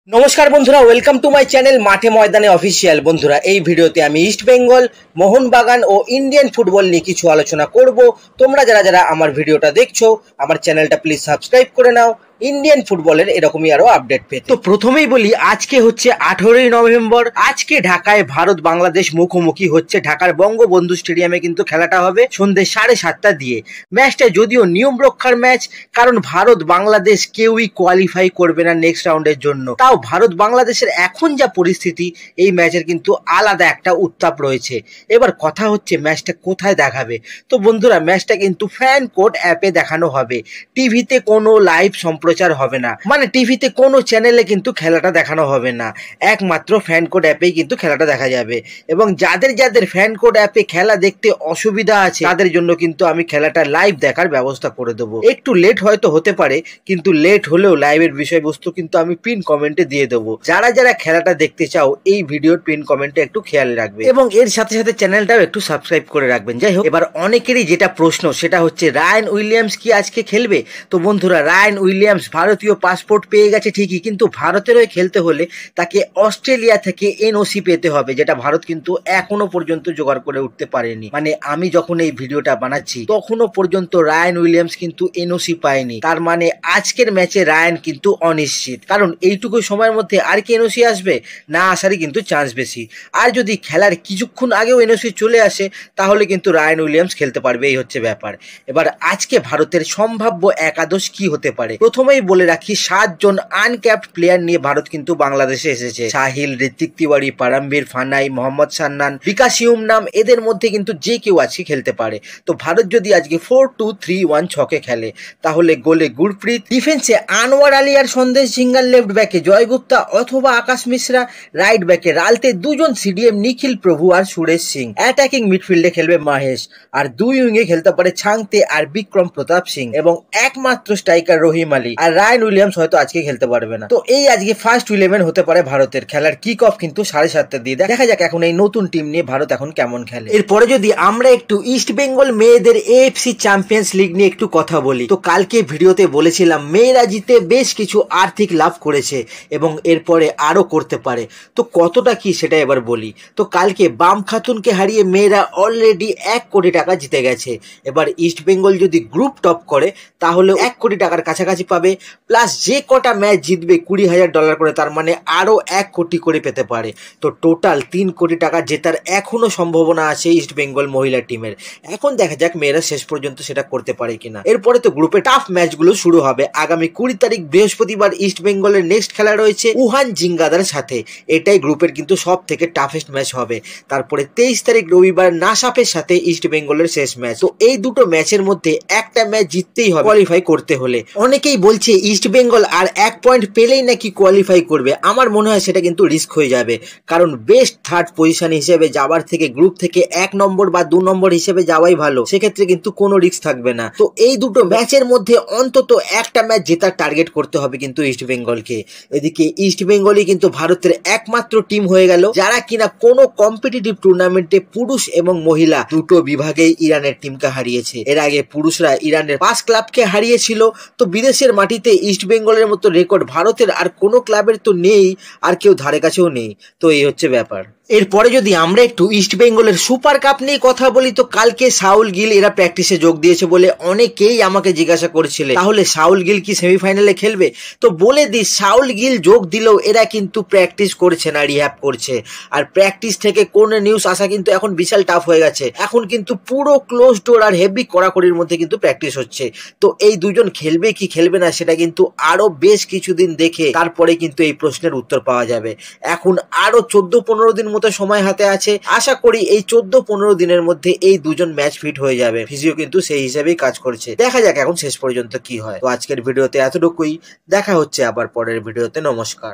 নমস্কার বন্ধুরা, welcome to my channel মাঠে ময়দানে অফিসিয়াল। বন্ধুরা, এই ভিডিওতে আমি ইস্ট বেঙ্গল, মোহনবাগান ও ইন্ডিয়ান ফুটবল নিয়ে কিছু আলোচনা করব। তোমরা যারা আমার ভিডিওটা দেখছো, আমার চ্যানেলটা প্লিজ সাবস্ক্রাইব করে নাও ইন্ডিয়ান ফুটবলের এরকমই আরো আপডেট পেতে। তো প্রথমেই বলি, আজকে হচ্ছে 18ই নভেম্বর। আজকে ঢাকায় ভারত বাংলাদেশ মুখোমুখি হচ্ছে। ঢাকার বঙ্গবন্ধু স্টেডিয়ামে কিন্তু খেলাটা হবে সন্ধ্যে 7:30 দিয়ে। ম্যাচটা যদিও নিয়ম রক্ষার ম্যাচ, কারণ ভারত বাংলাদেশ কেউই কোয়ালিফাই করবে না নেক্সট রাউন্ডের জন্য। তাও ভারত বাংলাদেশের এখন যা পরিস্থিতি, এই ম্যাচের কিন্তু আলাদা একটা উত্তাপ রয়েছে। এবার কথা হচ্ছে ম্যাচটা কোথায় দেখাবে। তো বন্ধুরা, ম্যাচটা কিন্তু ফ্যান কোড অ্যাপে দেখানো হবে। টিভিতে কোনো লাইভ সম্প্রচার হবে না, মানে টিভিতে কোনো চ্যানেলে কিন্তু খেলাটা দেখানো হবে না। একমাত্র ফ্যান কোড অ্যাপেই কিন্তু খেলাটা দেখা যাবে। এবং যাদের ফ্যান কোড অ্যাপে খেলা দেখতে অসুবিধা আছে, তাদের জন্য কিন্তু আমি খেলাটা লাইভ দেখার ব্যবস্থা করে দেবো। একটু লেট হয়তো হতে পারে, কিন্তু লেট হলেও লাইভের বিষয়বস্তু কিন্তু আমি পিন কমেন্টে দিয়ে দেবো। যারা খেলাটা দেখতে চাও, এই ভিডিওর পিন কমেন্টে একটু খেয়াল রাখবে এবং এর সাথে সাথে চ্যানেলটাও একটু সাবস্ক্রাইব করে রাখবেন। যাই হোক, এবার অনেকেরই যেটা প্রশ্ন, সেটা হচ্ছে রায়ান উইলিয়ামস কি আজকে খেলবে। তো বন্ধুরা, রায়ান উইলিয়ামস ভারতীয় পাসপোর্ট পেয়ে গেছে ঠিকই, কিন্তু ভারতের হয়ে খেলতে হলে তাকে অস্ট্রেলিয়া থেকে এনওসি পেতে হবে, যেটা ভারত কিন্তু এখনো পর্যন্ত জোগাড় করে উঠতে পারেনি। মানে আমি যখন এই ভিডিওটা বানাচ্ছি তখনও পর্যন্ত রায়ান উইলিয়ামস কিন্তু এনওসি পায়নি। তার মানে আজকের ম্যাচে রায়ান কিন্তু অনিশ্চিত, কারণ এইটুকু সময়ের মধ্যে আর কি এনওসি আসবে, না আসারই কিন্তু চান্স বেশি। আর যদি খেলার কিছুক্ষণ আগেও এনওসি চলে আসে, তাহলে কিন্তু রায়ান উইলিয়ামস খেলতে পারবে, এই হচ্ছে ব্যাপার। এবার আজকে ভারতের সম্ভাব্য একাদশ কি হতে পারে। প্রথমেই বলে রাখি, 7 জন আনক্যাপড প্লেয়ার নিয়ে ভারত কিন্তু বাংলাদেশে এসেছে। সাহিল, ঋত্বিক তিওয়ারি, পারামবীর, ফানাই, মোহাম্মদ সান্নান, বিকাশ ইউমনাম, এদের মধ্যে কিন্তু যে কেউ আজকে খেলতে পারে। তো ভারত যদি আজকে 4-2-3-1 ছকে খেলে, তাহলে গোলে গুরপ্রীত, ডিফেন্সে আনোয়ার আলী আর সন্দেশ ঝিঙ্গার, লেফট ব্যাকে জয় গুপ্তা অথবা আকাশ মিশ্রা, রাইট ব্যাকে রালতে দুজন সিডিএম নিখিল প্রভু আর সুরেশ সিং, অ্যাটাকিং মিডফিল্ডে খেলবে মাহেশ, আর দুই উইংয়ে খেলতে পারে ছাংতে আর বিক্রম প্রতাপ সিং, এবং একমাত্র স্ট্রাইকার রহিম আলী। আর রায়ান উইলিয়ামস হয়তো আজকে খেলতে পারবে না। তো এই আজকে ফার্স্ট 11 হতে পারে ভারতের। খেলার কিক অফ কিন্তু 7:30 দিয়ে। দেখা যাক এখন এই নতুন টিম নিয়ে ভারত এখন কেমন খেলে। এরপরে যদি আমরা একটু ইস্ট বেঙ্গল মেয়েদের এএফসি চ্যাম্পিয়ন্স লিগ নিয়ে একটু কথা বলি, তো কালকে ভিডিওতে বলেছিলাম মেয়েরা জিতে বেশ কিছু আর্থিক লাভ করেছে এবং এরপরে আরো করতে পারে। তো কতটা কি সেটা এবার বলি। তো কালকে বাম খাতুনকে হারিয়ে মেয়েরা অলরেডি 1 কোটি টাকা জিতে গেছে। এবার ইস্ট বেঙ্গল যদি গ্রুপ টপ করে, তাহলে 1 কোটি টাকার কাছাকাছি পাবে, প্লাস যে কটা ম্যাচ জিতবে $20,000 করে, তার মানে আরো 1 কোটি করে পেতে পারে। তো টোটাল 3 কোটি টাকা জেতার এখনো সম্ভাবনা আছে ইস্ট বেঙ্গল মহিলা টিমের। এখন দেখা যাক মেয়েরা শেষ পর্যন্ত সেটা করতে পারে কিনা। এরপরে তো গ্রুপে টাফ ম্যাচগুলো শুরু হবে। আগামী 20 তারিখ বৃহস্পতিবার ইস্ট বেঙ্গলের নেক্সট খেলা রয়েছে উহান জিঙ্গাদার সাথে। এটাই গ্রুপের কিন্তু সব থেকে টাফেস্ট ম্যাচ হবে। তারপরে 23 তারিখ রবিবার নাসাফের সাথে ইস্ট বেঙ্গলের শেষ ম্যাচ। তো এই দুটো ম্যাচের মধ্যে একটা ম্যাচ জিততেই হবে কোয়ালিফাই করতে হলে। অনেকেই বলছে ইস্ট বেঙ্গল আর 1 পয়েন্ট পেলেই নাকি কোয়ালিফাই করবে। আমার মনে হয় সেটা কিন্তু রিস্ক হয়ে যাবে, কারণ বেস্ট থার্ড পজিশন হিসেবে যাওয়ার থেকে গ্রুপ থেকে 1 নম্বর বা 2 নম্বর হিসেবে যাওয়াই ভালো। সেক্ষেত্রে কিন্তু কোনো রিস্ক থাকবে না। তো এই দুটো ম্যাচের মধ্যে অন্তত একটা ম্যাচ জেতার টার্গেট করতে হবে কিন্তু ইস্ট বেঙ্গলকে। এদিকে ইস্ট বেঙ্গলই কিন্তু ভারতের একমাত্র টিম হয়ে গেল যারা কিনা কোনো কম্পিটিটিভ টুর্নামেন্টে পুরুষ এবং মহিলা দুটো বিভাগেই ইরানের টিমকে হারিয়েছে। এর আগে পুরুষরা ইরানের 5 ক্লাবকে হারিয়েছিল। তো বিদেশের মাটিতে ইস্ট বেঙ্গলের মতো রেকর্ড ভারতের আর কোনো ক্লাবের তো নেই, আর কেউ ধারে কাছেও নেই। তো এই হচ্ছে ব্যাপার। এরপরে যদি আমরা একটু ইস্ট বেঙ্গলের সুপার কাপ নিয়ে কথা বলি, তো কালকে সাউল গিল এরা প্র্যাকটিসে যোগ দিয়েছে বলে অনেকেই আমাকে জিজ্ঞাসা করেছিলেন, তাহলে সাউল গিল কি সেমিফাইনালে খেলবে। তো বলে দিই, সাউল গিল যোগ দিলেও এরা কিন্তু প্র্যাকটিস করছে না, রিহ্যাব করছে। আর প্র্যাকটিস থেকে কোন নিউজ আসা কিন্তু এখন বিশাল টাফ হয়ে গেছে। এখন কিন্তু পুরো ক্লোজ ডোর আর হেভি কড়াকড়ির মধ্যে কিন্তু প্র্যাকটিস হচ্ছে। তো এই দুজন খেলবে কি খেলবে না, সেটা কিন্তু আরো বেশ কিছুদিন দেখে তারপরে কিন্তু এই প্রশ্নের উত্তর পাওয়া যাবে। এখন আরো 14-15 দিন সময় হাতে আছে। আশা করি এই 14-15 দিনের মধ্যে এই দুজন ম্যাচ ফিট হয়ে যাবে। ফিজিও কিন্তু সেই হিসেবেই কাজ করছে। দেখা যাক এখন শেষ পর্যন্ত কি হয়। তো আজকের ভিডিওতে এতটুকুই। দেখা হচ্ছে আবার পরের ভিডিওতে। নমস্কার।